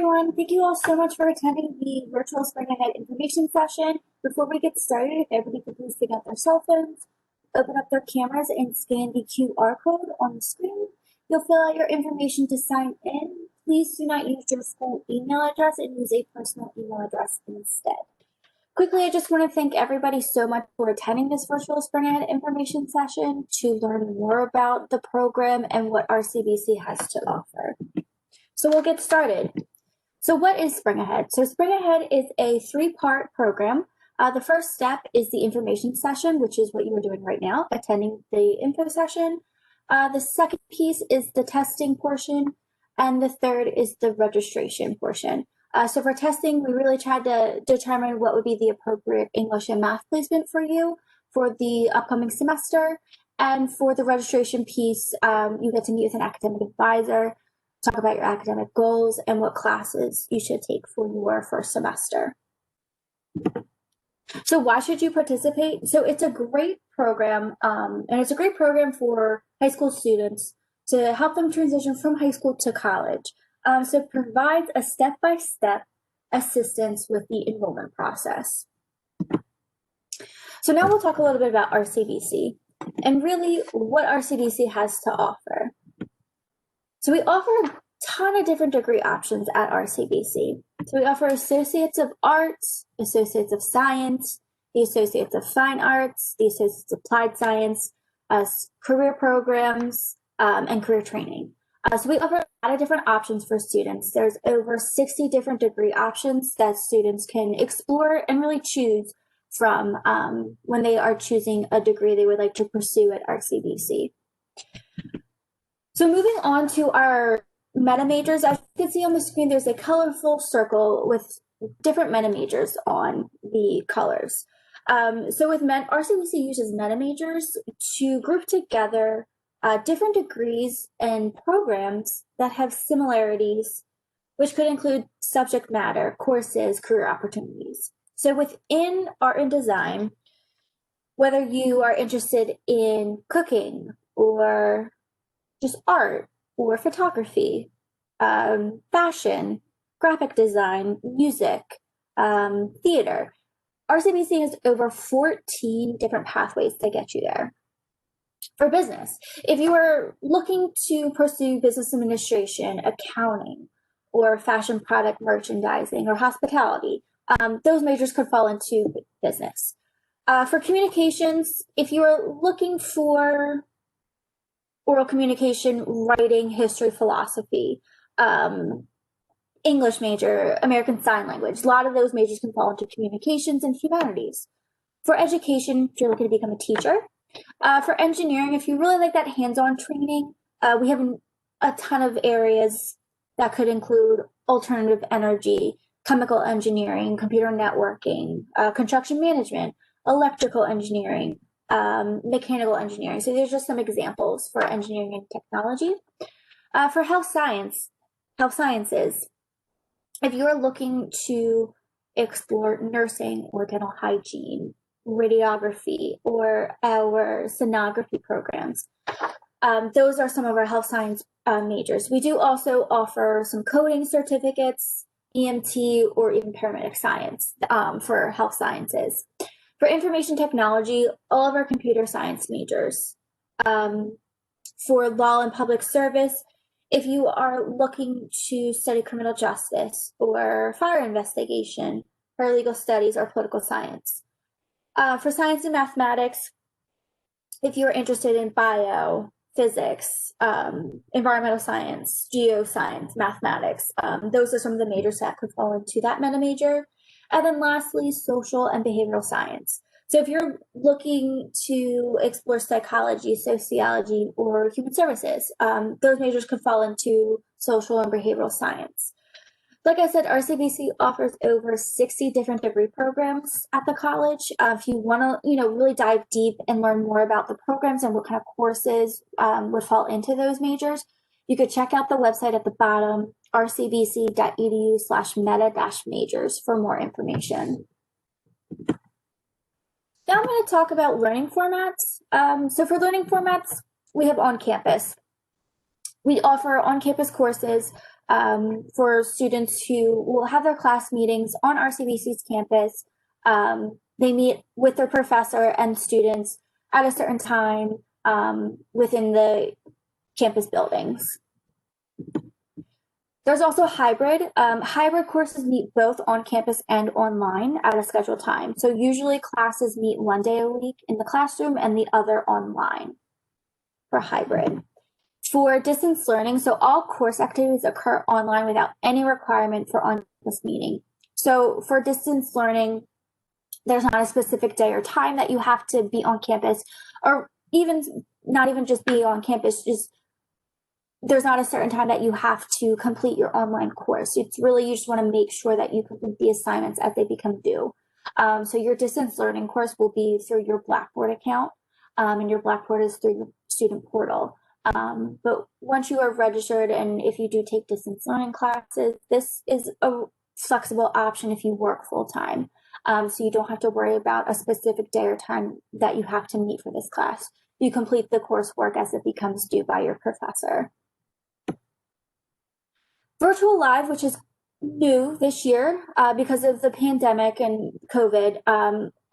everyone. Thank you all so much for attending the virtual Spring Ahead information session. Before we get started, if everybody could please take out their cell phones, open up their cameras, and scan the QR code on the screen. You'll fill out your information to sign in. Please do not use your school email address and use a personal email address instead. Quickly, I just want to thank everybody so much for attending this virtual Spring Ahead information session to learn more about the program and what RCBC has to offer. So we'll get started. So what is Spring Ahead? So Spring Ahead is a three-part program. The first step is the information session, which is what you are doing right now, attending the info session. The second piece is the testing portion, and the third is the registration portion. So for testing, we really tried to determine what would be the appropriate English and math placement for you for the upcoming semester. And for the registration piece, you get to meet with an academic advisor, talk about your academic goals and what classes you should take for your first semester. So why should you participate? So it's a great program, and it's a great program for high school students to help them transition from high school to college. So it provides a step-by-step assistance with the enrollment process. So now we'll talk a little bit about RCBC and really what RCBC has to offer. So we offer a ton of different degree options at RCBC. So we offer Associates of Arts, Associates of Science, the Associates of Fine Arts, the Associates of Applied Science, career programs, and career training. So we offer a lot of different options for students. There's over 60 different degree options that students can explore and really choose from when they are choosing a degree they would like to pursue at RCBC. So moving on to our meta majors, as you can see on the screen, there's a colorful circle with different meta majors on the colors. So with RCBC uses meta majors to group together different degrees and programs that have similarities, which could include subject matter, courses, career opportunities. So within art and design, whether you are interested in cooking or just art or photography, fashion, graphic design, music, theater, RCBC has over 14 different pathways to get you there. For business, if you are looking to pursue business administration, accounting, or fashion product merchandising or hospitality, those majors could fall into business. For communications, if you are looking for oral communication, writing, history, philosophy, English major, American Sign Language, a lot of those majors can fall into communications and humanities. For education, if you're looking to become a teacher, for engineering, if you really like that hands-on training, we have a ton of areas that could include alternative energy, chemical engineering, computer networking, construction management, electrical engineering, mechanical engineering. So there's just some examples for engineering and technology. For health sciences, if you're looking to explore nursing or dental hygiene, radiography, or our sonography programs. Those are some of our health science majors. We do also offer some coding certificates, EMT, or even paramedic science for health sciences. For information technology, all of our computer science majors. For law and public service, if you are looking to study criminal justice or fire investigation, paralegal studies, or political science. For science and mathematics, if you're interested in bio, physics, environmental science, geoscience, mathematics, those are some of the majors that could fall into that meta major. And then lastly, social and behavioral science. So if you're looking to explore psychology, sociology, or human services, those majors could fall into social and behavioral science. Like I said, RCBC offers over 60 different degree programs at the college. If you want to, really dive deep and learn more about the programs and what kind of courses would fall into those majors, you could check out the website at the bottom, rcbc.edu/meta-majors for more information. Now I'm going to talk about learning formats. So for learning formats, we have on-campus. We offer on-campus courses for students who will have their class meetings on RCBC's campus. They meet with their professor and students at a certain time within the campus buildings. There's also hybrid. Hybrid courses meet both on campus and online at a scheduled time. So usually classes meet one day a week in the classroom and the other online for hybrid. For distance learning, so all course activities occur online without any requirement for on-campus meeting. So for distance learning, there's not a specific day or time that you have to be on campus, or even not even just be on campus, just there's not a certain time that you have to complete your online course. It's really, you just want to make sure that you complete the assignments as they become due. So your distance learning course will be through your Blackboard account, and your Blackboard is through your student portal. But once you are registered, and if you do take distance learning classes, this is a flexible option if you work full time. So you don't have to worry about a specific day or time that you have to meet for this class. You complete the coursework as it becomes due by your professor. Virtual Live, which is new this year because of the pandemic and COVID,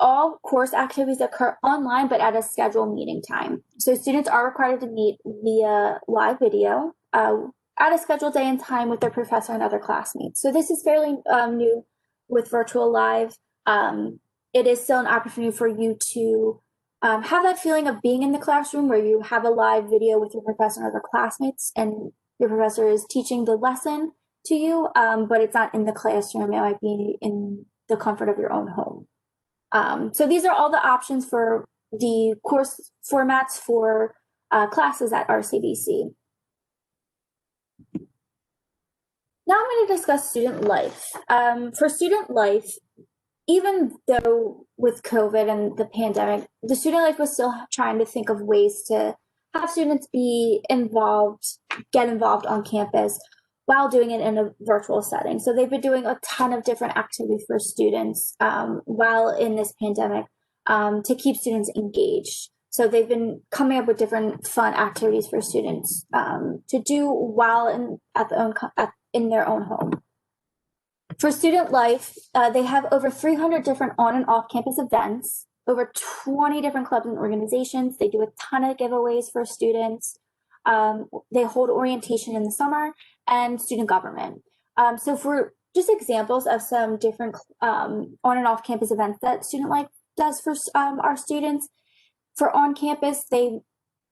all course activities occur online but at a scheduled meeting time. So students are required to meet via live video at a scheduled day and time with their professor and other classmates. So this is fairly new with Virtual Live. It is still an opportunity for you to have that feeling of being in the classroom where you have a live video with your professor and other classmates, and your professor is teaching the lesson to you, but it's not in the classroom. It might be in the comfort of your own home. So these are all the options for the course formats for classes at RCBC. Now I'm going to discuss student life. For student life, even though with COVID and the pandemic, the student life was still trying to think of ways to have students be involved, get involved on campus while doing it in a virtual setting. So they've been doing a ton of different activities for students while in this pandemic to keep students engaged. So they've been coming up with different fun activities for students to do while in their own home. For student life, they have over 300 different on and off campus events, over 20 different clubs and organizations. They do a ton of giveaways for students. They hold orientation in the summer and student government. So for just examples of some different on and off campus events that Student Life does for our students, for on campus, they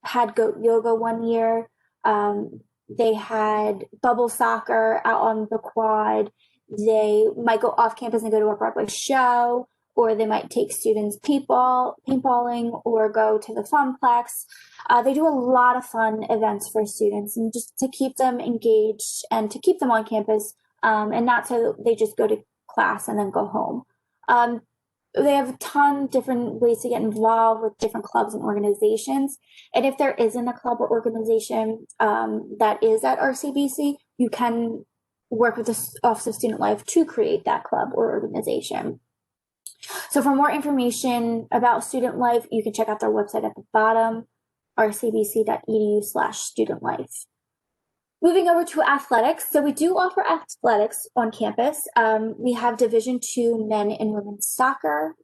had goat yoga one year. They had bubble soccer out on the quad. They might go off campus and go to a Broadway show, or they might take students paintballing or go to the Funplex. They do a lot of fun events for students, and just to keep them engaged and to keep them on campus, and not so they just go to class and then go home. They have a ton of different ways to get involved with different clubs and organizations. And if there isn't a club or organization that is at RCBC, you can work with the Office of Student Life to create that club or organization. So for more information about Student Life, you can check out their website at the bottom, rcbc.edu/studentlife. Moving over to athletics. So we do offer athletics on campus. We have Division II men and women's soccer,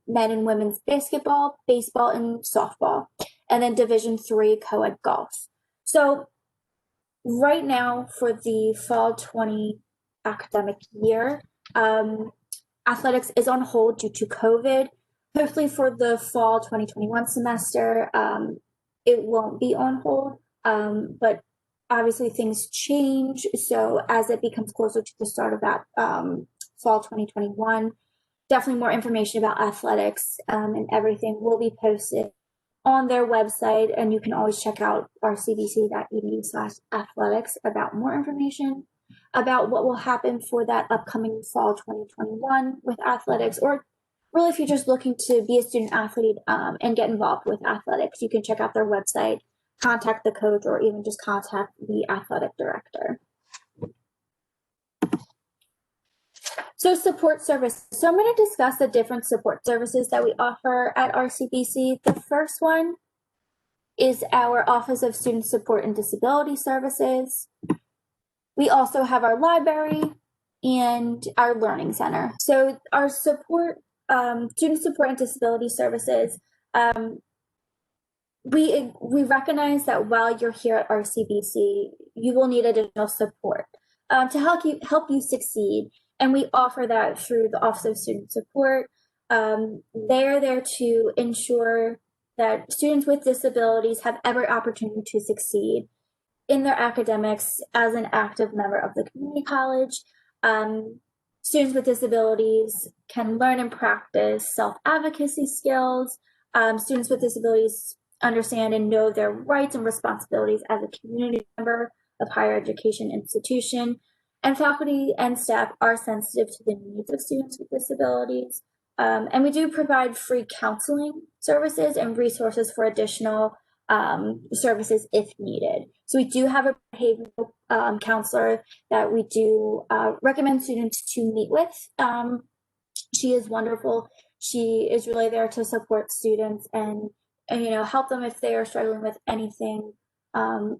men and women's basketball, baseball, and softball, and then Division III co-ed golf. So right now for the fall 20 academic year, athletics is on hold due to COVID. Hopefully for the fall 2021 semester, it won't be on hold, but obviously things change. So as it becomes closer to the start of that fall 2021, definitely more information about athletics and everything will be posted on their website, and you can always check out rcbc.edu/athletics about more information about what will happen for that upcoming fall 2021 with athletics, or really if you're just looking to be a student athlete and get involved with athletics, you can check out their website, contact the coach, or even just contact the athletic director. So support services. So I'm going to discuss the different support services that we offer at RCBC. The first one is our Office of Student Support and Disability Services. We also have our library and our learning center. So our support, student support and disability services, we recognize that while you're here at RCBC, you will need additional support to help you succeed, and we offer that through the Office of Student Support. They're there to ensure that students with disabilities have every opportunity to succeed in their academics as an active member of the community college. Um, Students with disabilities can learn and practice self-advocacy skills. Students with disabilities understand and know their rights and responsibilities as a community member of higher education institution. And faculty and staff are sensitive to the needs of students with disabilities. And we do provide free counseling services and resources for additional services if needed. So we do have a behavioral counselor that we do recommend students to meet with. She is wonderful. She is really there to support students and help them if they are struggling with anything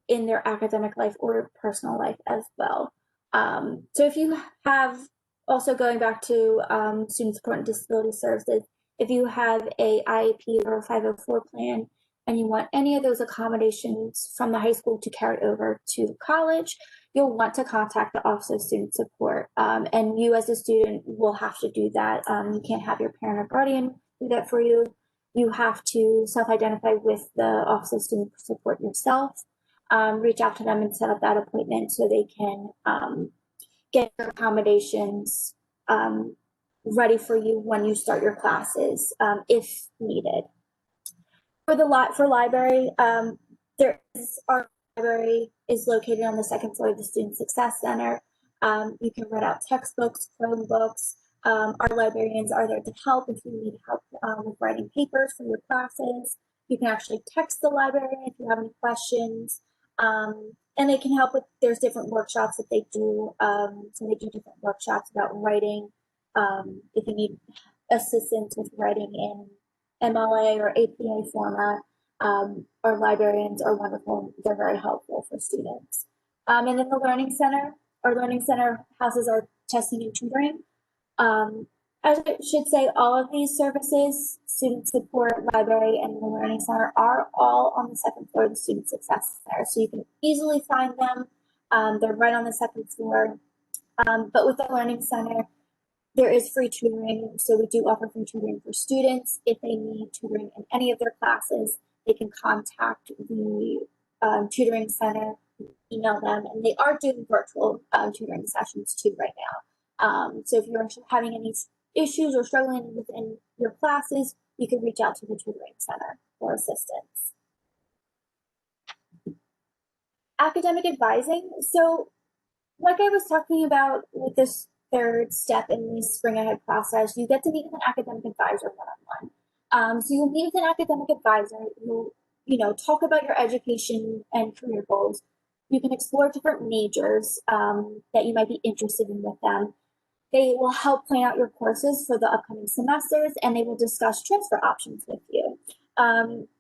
in their academic life or personal life as well. So if you have, also going back to student support and disability services, if you have a IEP or a 504 plan and you want any of those accommodations from the high school to carry over to college, you'll want to contact the Office of Student Support. And you as a student will have to do that. You can't have your parent or guardian do that for you. You have to self-identify with the Office of Student Support yourself, reach out to them and set up that appointment so they can get your accommodations ready for you when you start your classes, if needed. For library, our library is located on the second floor of the Student Success Center. You can rent out textbooks, Chromebooks. Our librarians are there to help if you need help with writing papers for your classes. You can actually text the librarian if you have any questions. And they can help with, there's different workshops that they do. So they do different workshops about writing. If you need assistance with writing in MLA or APA format, our librarians are wonderful. They're very helpful for students. And then the Learning Center, our Learning Center houses our testing and tutoring. I should say all of these services, student support, library, and the Learning Center, are all on the second floor of the Student Success Center. So you can easily find them. They're right on the second floor. But with the Learning Center, there is free tutoring. So we do offer free tutoring for students. If they need tutoring in any of their classes, they can contact the tutoring center, email them, and they are doing virtual tutoring sessions too right now. So if you're having any issues or struggling within your classes, you can reach out to the tutoring center for assistance. Academic advising. So like I was talking about with this third step in the spring ahead process, you get to meet with an academic advisor one-on-one. So you'll meet with an academic advisor. You'll talk about your education and career goals. You can explore different majors that you might be interested in with them. They will help plan out your courses for the upcoming semesters, and they will discuss transfer options with you.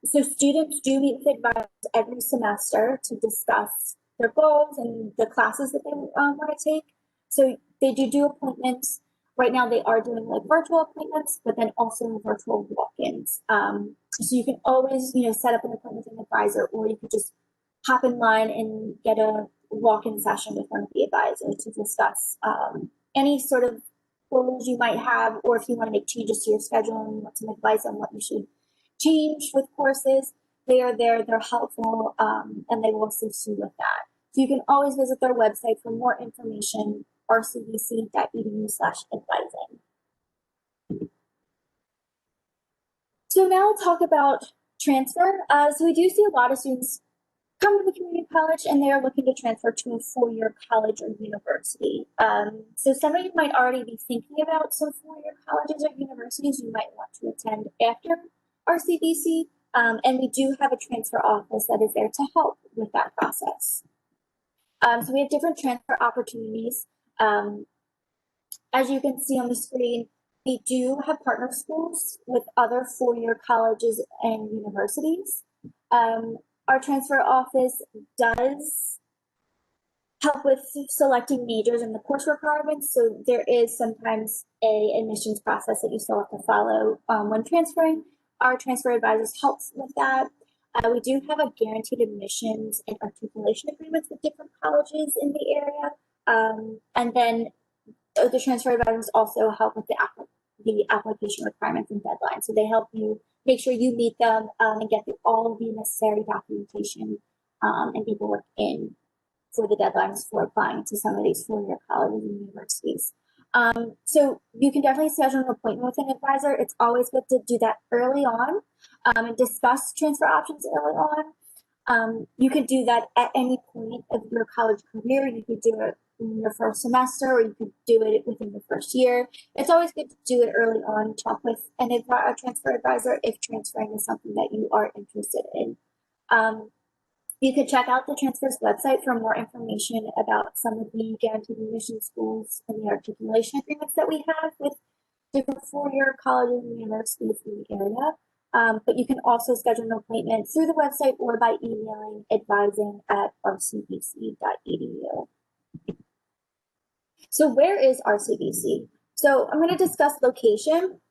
So students do meet with advisors every semester to discuss their goals and the classes that they want to take. So they do appointments. Right now they are doing like virtual appointments, but then also virtual walk-ins. So you can always, set up an appointment with an advisor, or you could just hop in line and get a walk-in session with one of the advisors to discuss any sort of goals you might have, or if you want to make changes to your schedule and you want some advice on what you should change with courses, they are there, they're helpful, and they will assist you with that. So you can always visit their website for more information, rcbc.edu/advising. So now we'll talk about transfer. So we do see a lot of students come to the community college and they are looking to transfer to a four-year college or university. So some of you might already be thinking about some four-year colleges or universities you might want to attend after RCBC, and we do have a transfer office that is there to help with that process. So we have different transfer opportunities. As you can see on the screen, we do have partner schools with other four-year colleges and universities. Our transfer office does help with selecting majors and the course requirements. So there is sometimes a admissions process that you still have to follow when transferring. Our transfer advisors helps with that. We do have a guaranteed admissions and articulation agreements with different colleges in the area. And then the transfer advisors also help with the application requirements and deadlines. So they help you make sure you meet them and get all of the necessary documentation and paperwork in for the deadlines for applying to some of these four-year colleges and universities. So you can definitely schedule an appointment with an advisor. It's always good to do that early on and discuss transfer options early on. You could do that at any point of your college career. You could do it in your first semester, or you could do it within the first year. It's always good to do it early on. Talk with a transfer advisor if transferring is something that you are interested in. You could check out the transfer's website for more information about some of the guaranteed admission schools and the articulation agreements that we have with different four-year colleges and universities in the area. But you can also schedule an appointment through the website or by emailing advising@rcbc.edu. So where is RCBC? So I'm going to discuss location.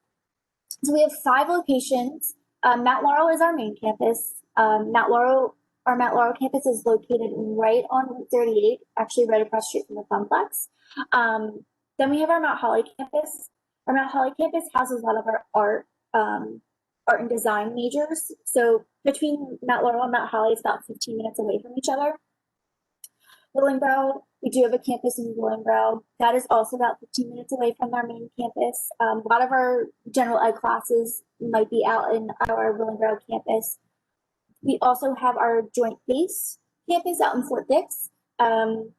So we have 5 locations. Mount Laurel is our main campus. Our Mount Laurel campus is located right on Route 38, actually right across the street from the complex. Then we have our Mount Holly campus. Our Mount Holly campus houses a lot of our art and design majors. So between Mount Laurel and Mount Holly, it's about 15 minutes away from each other. Willingboro, we do have a campus in Willingboro. That is also about 15 minutes away from our main campus. A lot of our general ed classes might be out in our Willingboro campus. We also have our joint base campus out in Fort Dix. That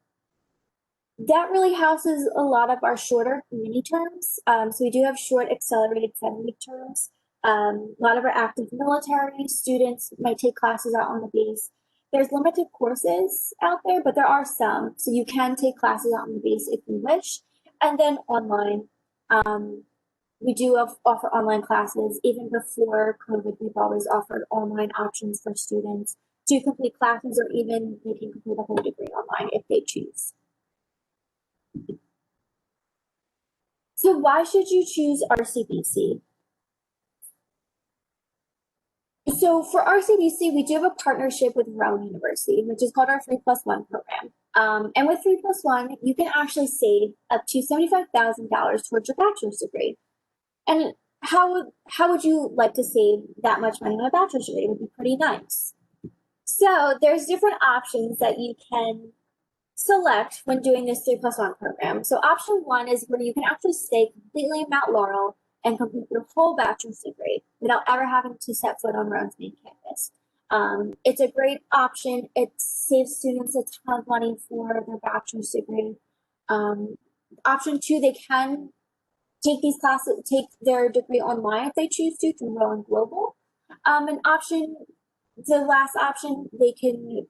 really houses a lot of our shorter mini terms. So we do have short accelerated 7-week terms. A lot of our active military students might take classes out on the base. There's limited courses out there, but there are some. So you can take classes out on the base if you wish. And then online, we do offer online classes. Even before COVID, we've always offered online options for students to complete classes, or even they can complete a whole degree online if they choose. So why should you choose RCBC? So for RCBC, we do have a partnership with Rowan University, which is called our 3+1 program. And with 3+1, you can actually save up to $75,000 towards your bachelor's degree. And how would you like to save that much money on a bachelor's degree? It would be pretty nice. So there's different options that you can select when doing this 3+1 program. So option 1 is where you can actually stay completely in Mount Laurel and complete your whole bachelor's degree without ever having to set foot on Rowan's main campus. It's a great option. It saves students a ton of money for their bachelor's degree. Option 2, they can take these classes, take their degree online if they choose to through Rowan Global. And the last option, they can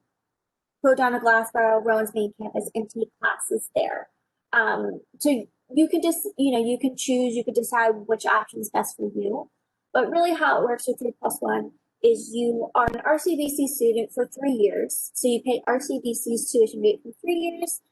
go down to Glassboro, Rowan's main campus, and take classes there. So you can just, you can choose, you can decide which option is best for you. But really how it works with 3+1 is you are an RCBC student for 3 years. So you pay RCBC's tuition rate for 3 years.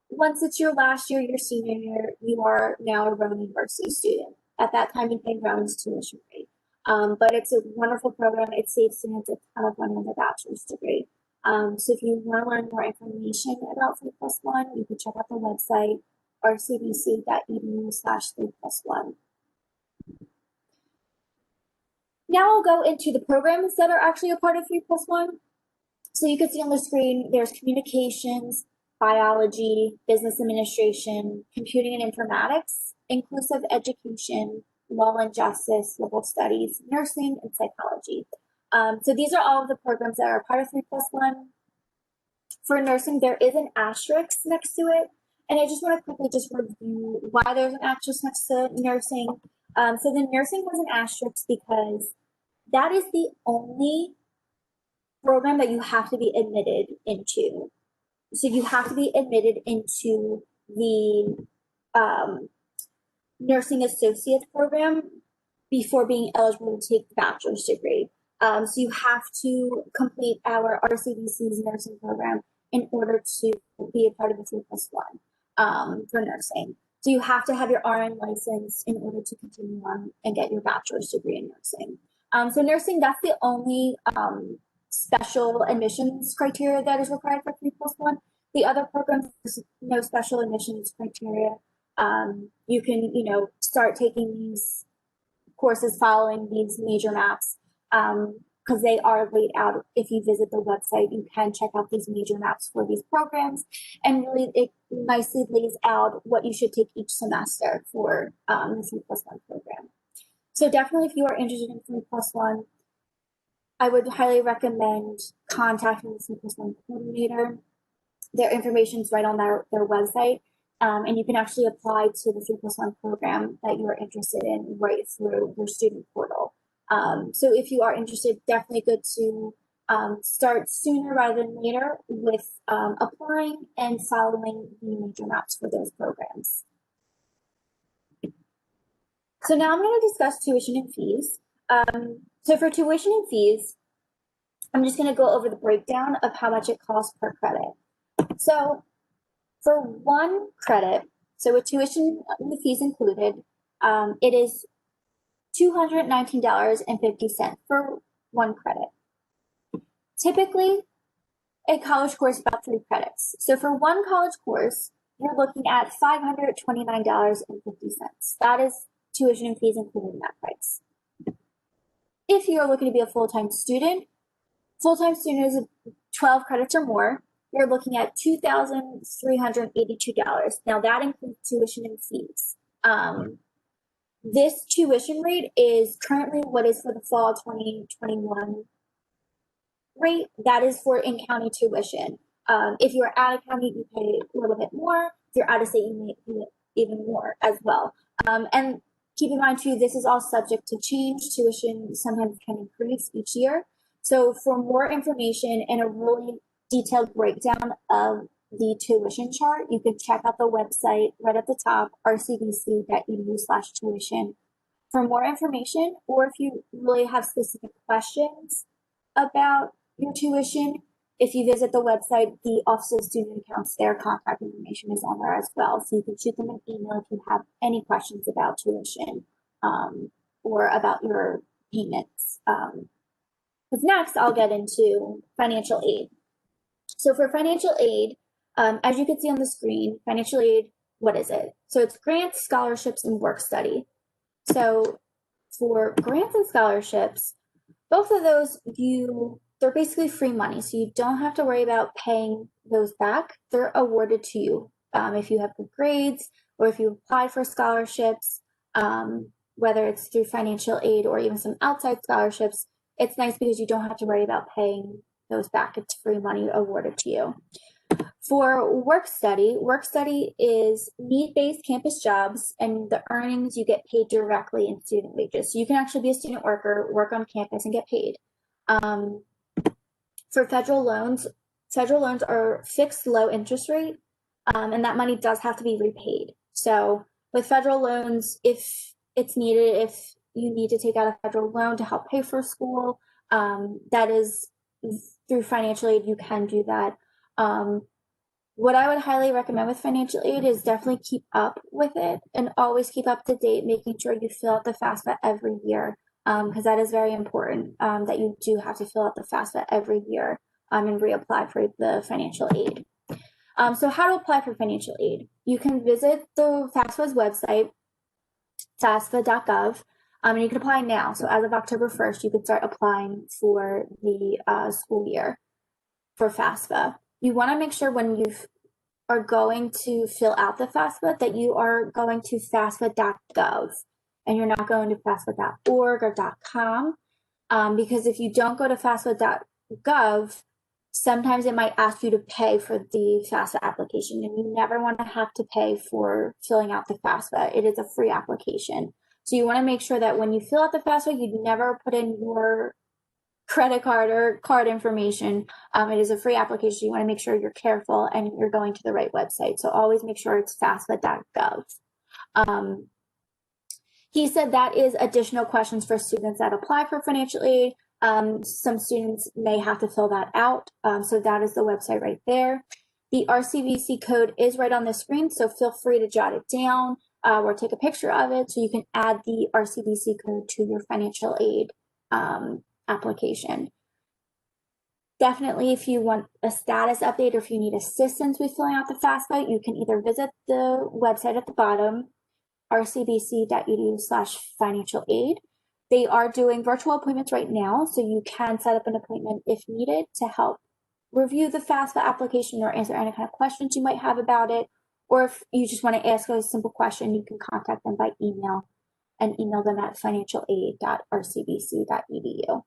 Once it's your last year, your senior year, you are now a Rowan University student. At that time, you pay Rowan's tuition rate. But it's a wonderful program. It saves students a ton of money on their bachelor's degree. So if you want to learn more information about 3+1, you can check out the website rcbc.edu/3+1. Now I'll go into the programs that are actually a part of 3+1. So you can see on the screen, there's communications, biology, business administration, computing and informatics, inclusive education, law and justice, liberal studies, nursing, and psychology. So these are all of the programs that are part of 3+1. For nursing, there is an asterisk next to it. And I just want to quickly just review why there's an asterisk next to nursing. So the nursing was an asterisk because that is the only program that you have to be admitted into. So you have to be admitted into the nursing associate program before being eligible to take the bachelor's degree. So you have to complete our RCBC's nursing program in order to be a part of the 3+1 for nursing. So you have to have your RN license in order to continue on and get your bachelor's degree in nursing. So nursing, that's the only special admissions criteria that is required for 3+1. The other programs, there's no special admissions criteria. You can, start taking these courses following these major maps because they are laid out. If you visit the website, you can check out these major maps for these programs, and really it nicely lays out what you should take each semester for the 3+1 program. So definitely, if you are interested in 3+1, I would highly recommend contacting the 3+1 coordinator. Their information is right on their website, and you can actually apply to the 3+1 program that you are interested in right through your student portal. So if you are interested, definitely good to start sooner rather than later with applying and following the major maps for those programs. So now I'm going to discuss tuition and fees. So for tuition and fees, I'm just going to go over the breakdown of how much it costs per credit. So for 1 credit, so with tuition and the fees included, it is $219.50 for 1 credit. Typically, a college course is about 3 credits. So for 1 college course, you're looking at $529.50. That is tuition and fees included in that price. If you're looking to be a full-time student is 12 credits or more, you're looking at $2,382. Now that includes tuition and fees. This tuition rate is currently what is for the fall 2021 rate. That is for in-county tuition. If you're out of county, you pay a little bit more. If you're out of state, you may pay even more as well. And keep in mind too, this is all subject to change. Tuition sometimes can increase each year. So for more information and a really detailed breakdown of the tuition chart, you can check out the website right at the top, rcbc.edu/tuition for more information. Or if you really have specific questions about your tuition, if you visit the website, the Office of Student Accounts, their contact information is on there as well. So you can shoot them an email if you have any questions about tuition or about your payments. Because next I'll get into financial aid. So for financial aid, as you can see on the screen, financial aid, what is it? So it's grants, scholarships, and work study. So for grants and scholarships, both of those, they're basically free money. So you don't have to worry about paying those back. They're awarded to you if you have good grades or if you apply for scholarships, whether it's through financial aid or even some outside scholarships. It's nice because you don't have to worry about paying those back. It's free money awarded to you. For work study is need-based campus jobs, and the earnings you get paid directly in student wages. So you can actually be a student worker, work on campus, and get paid. For federal loans are fixed low interest rate, and that money does have to be repaid. So with federal loans, if it's needed, if you need to take out a federal loan to help pay for school, that is through financial aid, you can do that. What I would highly recommend with financial aid is definitely keep up with it and always keep up to date, making sure you fill out the FAFSA every year, because that is very important, that you do have to fill out the FAFSA every year and reapply for the financial aid. So how to apply for financial aid? You can visit the FAFSA's website, fasfa.gov, and you can apply now. So as of October 1st, you can start applying for the school year for FAFSA. You want to make sure when you are going to fill out the FAFSA that you are going to fasfa.gov and you're not going to fasfa.org or .com, because if you don't go to fasfa.gov, sometimes it might ask you to pay for the FAFSA application, and you never want to have to pay for filling out the FAFSA. It is a free application. So you want to make sure that when you fill out the FAFSA, you never put in your credit card or card information. It is a free application. You want to make sure you're careful and you're going to the right website. So always make sure it's fasfa.gov. He said that is additional questions for students that apply for financial aid. Some students may have to fill that out. So that is the website right there. The RCVC code is right on the screen, so feel free to jot it down or take a picture of it so you can add the RCVC code to your financial aid application. Definitely, if you want a status update or if you need assistance with filling out the FAFSA, you can either visit the website at the bottom, rcbc.edu/financial aid. They are doing virtual appointments right now, so you can set up an appointment if needed to help review the FAFSA application or answer any kind of questions you might have about it. Or if you just want to ask a simple question, you can contact them by email and email them at financialaid.rcbc.edu.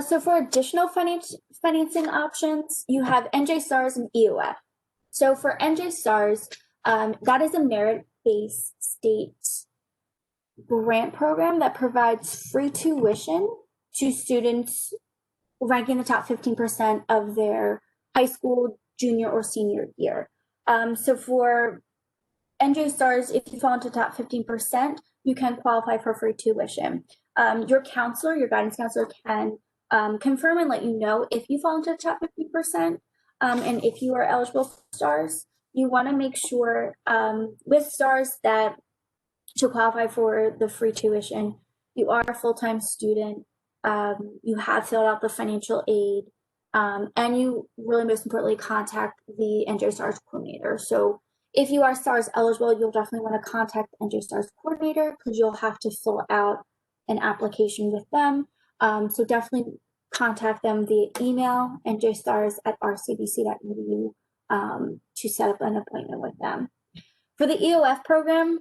So for additional financing options, you have NJ STARS and EOF. So for NJ STARS, that is a merit-based state grant program that provides free tuition to students ranking the top 15% of their high school, junior, or senior year. So for NJ STARS, if you fall into top 15%, you can qualify for free tuition. Your counselor, your guidance counselor, can confirm and let you know if you fall into the top 15%. And if you are eligible for STARS, you want to make sure with STARS that to qualify for the free tuition, you are a full-time student, you have filled out the financial aid, and you really most importantly contact the NJ STARS coordinator. So if you are STARS eligible, you'll definitely want to contact NJ STARS coordinator because you'll have to fill out an application with them. So definitely contact them via email, njstars@rcbc.edu, to set up an appointment with them. For the EOF program,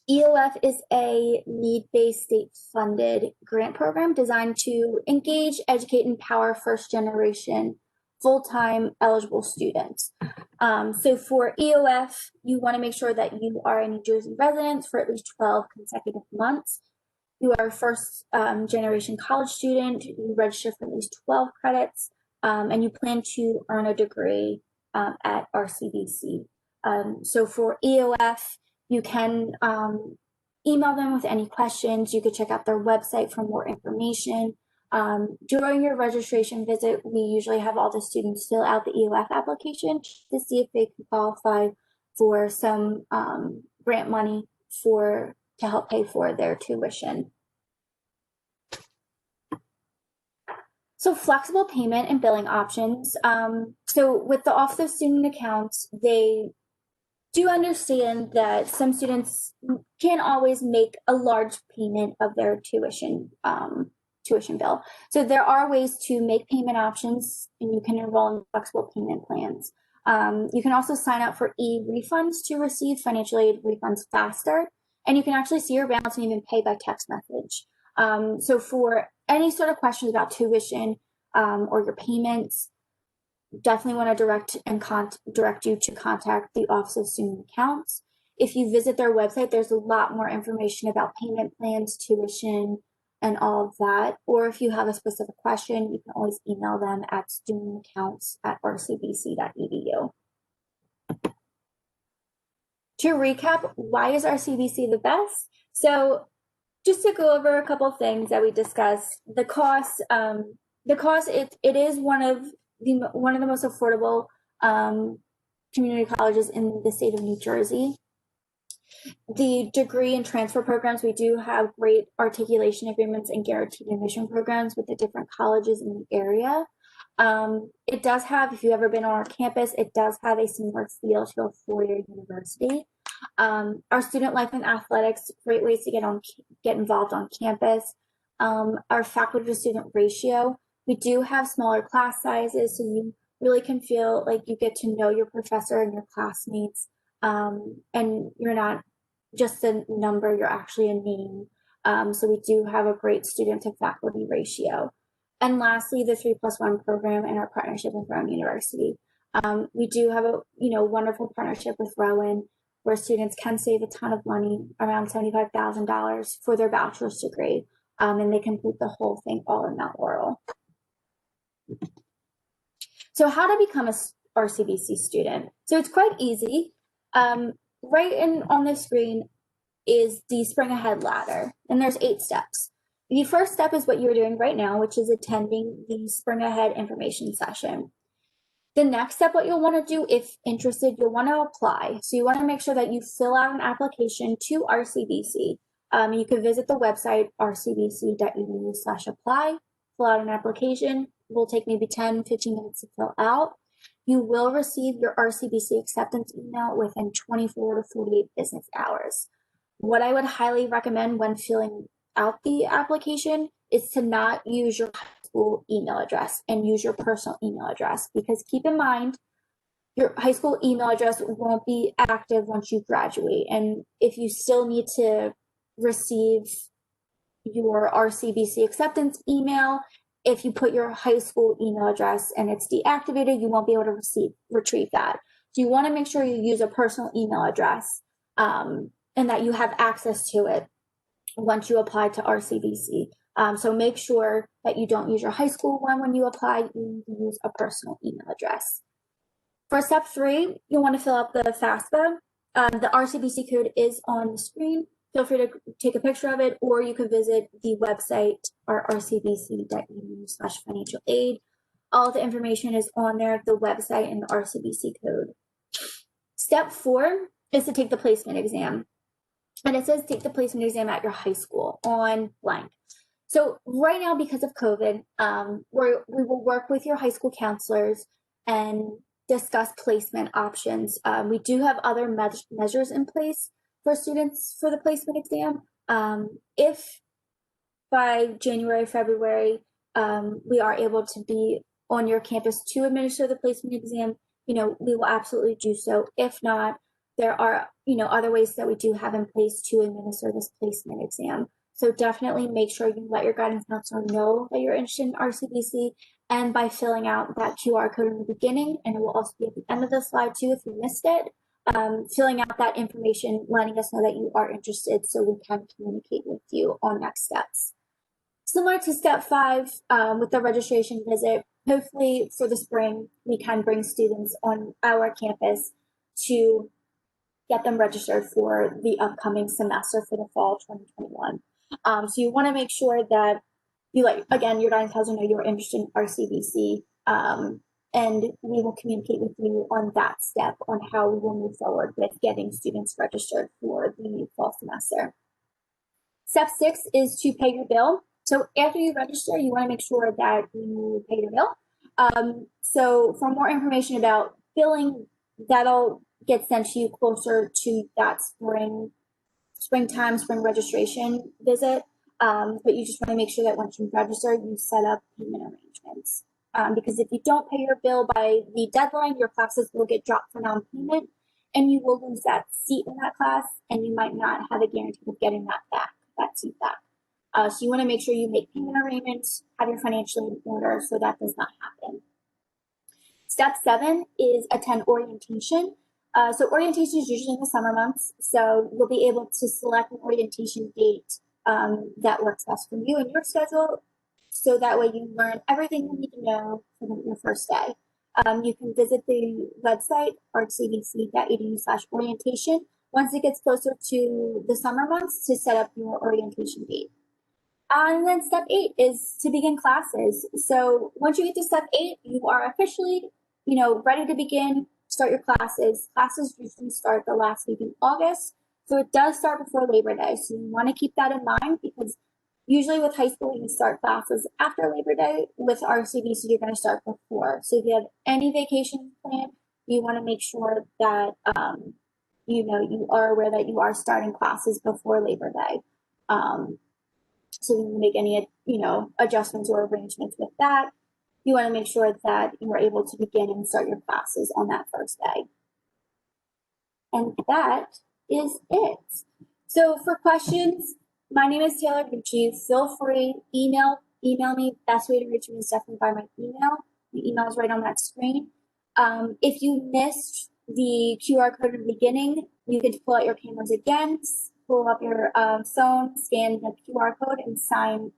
EOF is a need-based state-funded grant program designed to engage, educate, and empower first-generation full-time eligible students. So for EOF, you want to make sure that you are a New Jersey resident for at least 12 consecutive months. You are a first-generation college student. You register for at least 12 credits, and you plan to earn a degree at RCBC. So for EOF, you can email them with any questions. You could check out their website for more information. During your registration visit, we usually have all the students fill out the EOF application to see if they can qualify for some grant money to help pay for their tuition. So flexible payment and billing options. So with the Office of Student Accounts, they do understand that some students can't always make a large payment of their tuition bill. So there are ways to make payment options, and you can enroll in flexible payment plans. You can also sign up for e-refunds to receive financial aid refunds faster, and you can actually see your balance and even pay by text message. So for any sort of questions about tuition or your payments, definitely want to direct you to contact the Office of Student Accounts. If you visit their website, there's a lot more information about payment plans, tuition, and all of that. Or if you have a specific question, you can always email them at studentaccounts@rcbc.edu. To recap, why is RCBC the best? So just to go over a couple things that we discussed, the cost, it is one of the most affordable community colleges in the state of New Jersey. The degree and transfer programs, we do have great articulation agreements and guaranteed admission programs with the different colleges in the area. It does have, if you've ever been on our campus, it does have a similar feel to a four-year university. Our student life and athletics, great ways to get involved on campus. Our faculty to student ratio, we do have smaller class sizes, so you really can feel like you get to know your professor and your classmates, and you're not just a number, you're actually a name. So we do have a great student to faculty ratio. And lastly, the 3+1 program and our partnership with Rowan University. We do have a wonderful partnership with Rowan, where students can save a ton of money, around $75,000 for their bachelor's degree, and they complete the whole thing all in Mount Laurel. So how to become a RCBC student? So it's quite easy. Right on the screen, is the Spring Ahead ladder, and there's 8 steps. The first step is what you're doing right now, which is attending the Spring Ahead information session. The next step, what you'll want to do, if interested, you'll want to apply. So you want to make sure that you fill out an application to RCBC. You can visit the website rcbc.edu/apply, fill out an application. It will take maybe 10-15 minutes to fill out. You will receive your RCBC acceptance email within 24 to 48 business hours. What I would highly recommend when filling out the application is to not use your high school email address and use your personal email address, because keep in mind, your high school email address won't be active once you graduate. And if you still need to receive your RCBC acceptance email, if you put your high school email address and it's deactivated, you won't be able to retrieve that. So you want to make sure you use a personal email address and that you have access to it once you apply to RCBC. So make sure that you don't use your high school one when you apply. You use a personal email address. For step 3, you'll want to fill out the FAFSA. The RCBC code is on the screen. Feel free to take a picture of it, or you can visit the website or rcbc.edu/financial aid. All the information is on there, the website and the RCBC code. Step 4 is to take the placement exam. And it says take the placement exam at your high school on blank. So right now, because of COVID, we will work with your high school counselors and discuss placement options. We do have other measures in place for students for the placement exam. If by January, February, we are able to be on your campus to administer the placement exam, we will absolutely do so. If not, there are, other ways that we do have in place to administer this placement exam. So definitely make sure you let your guidance counselor know that you're interested in RCBC, and by filling out that QR code in the beginning, and it will also be at the end of the slide too if you missed it, filling out that information, letting us know that you are interested so we can communicate with you on next steps. Similar to step 5 with the registration visit, hopefully for the spring, we can bring students on our campus to get them registered for the upcoming semester for the fall 2021. So you want to make sure that you again, your guidance counselor know you're interested in RCBC, and we will communicate with you on that step on how we will move forward with getting students registered for the fall semester. Step 6 is to pay your bill. So after you register, you want to make sure that you pay your bill. So for more information about billing, that'll get sent to you closer to that spring registration visit. But you just want to make sure that once you register, you set up payment arrangements. Because if you don't pay your bill by the deadline, your classes will get dropped for non-payment, and you will lose that seat in that class, and you might not have a guarantee of getting that seat back. So you want to make sure you make payment arrangements, have your financial in order so that does not happen. Step 7 is attend orientation. So orientation is usually in the summer months, so you'll be able to select an orientation date that works best for you and your schedule, so that way you learn everything you need to know for your first day. You can visit the website, rcbc.edu/orientation, once it gets closer to the summer months to set up your orientation date. And then step 8 is to begin classes. So once you get to step 8, you are officially, ready to begin, start your classes. Classes usually start the last week in August. So it does start before Labor Day. So you want to keep that in mind, because usually with high school, you start classes after Labor Day. With RCBC, you're going to start before. So if you have any vacation planned, you want to make sure that, you are aware that you are starting classes before Labor Day. So you can make any, adjustments or arrangements with that. You want to make sure that you are able to begin and start your classes on that first day. And that is it. So for questions, my name is Taylor Bucci. Feel free, email me. Best way to reach me is definitely by my email. The email is right on that screen. If you missed the QR code in the beginning, you can pull out your cameras again, pull up your phone, scan the QR code, and sign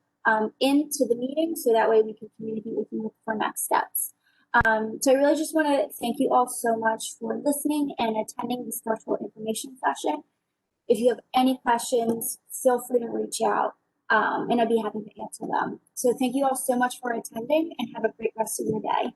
into the meeting, so that way we can communicate with you for next steps. So I really just want to thank you all so much for listening and attending this virtual information session. If you have any questions, feel free to reach out, and I'd be happy to answer them. So thank you all so much for attending, and have a great rest of your day.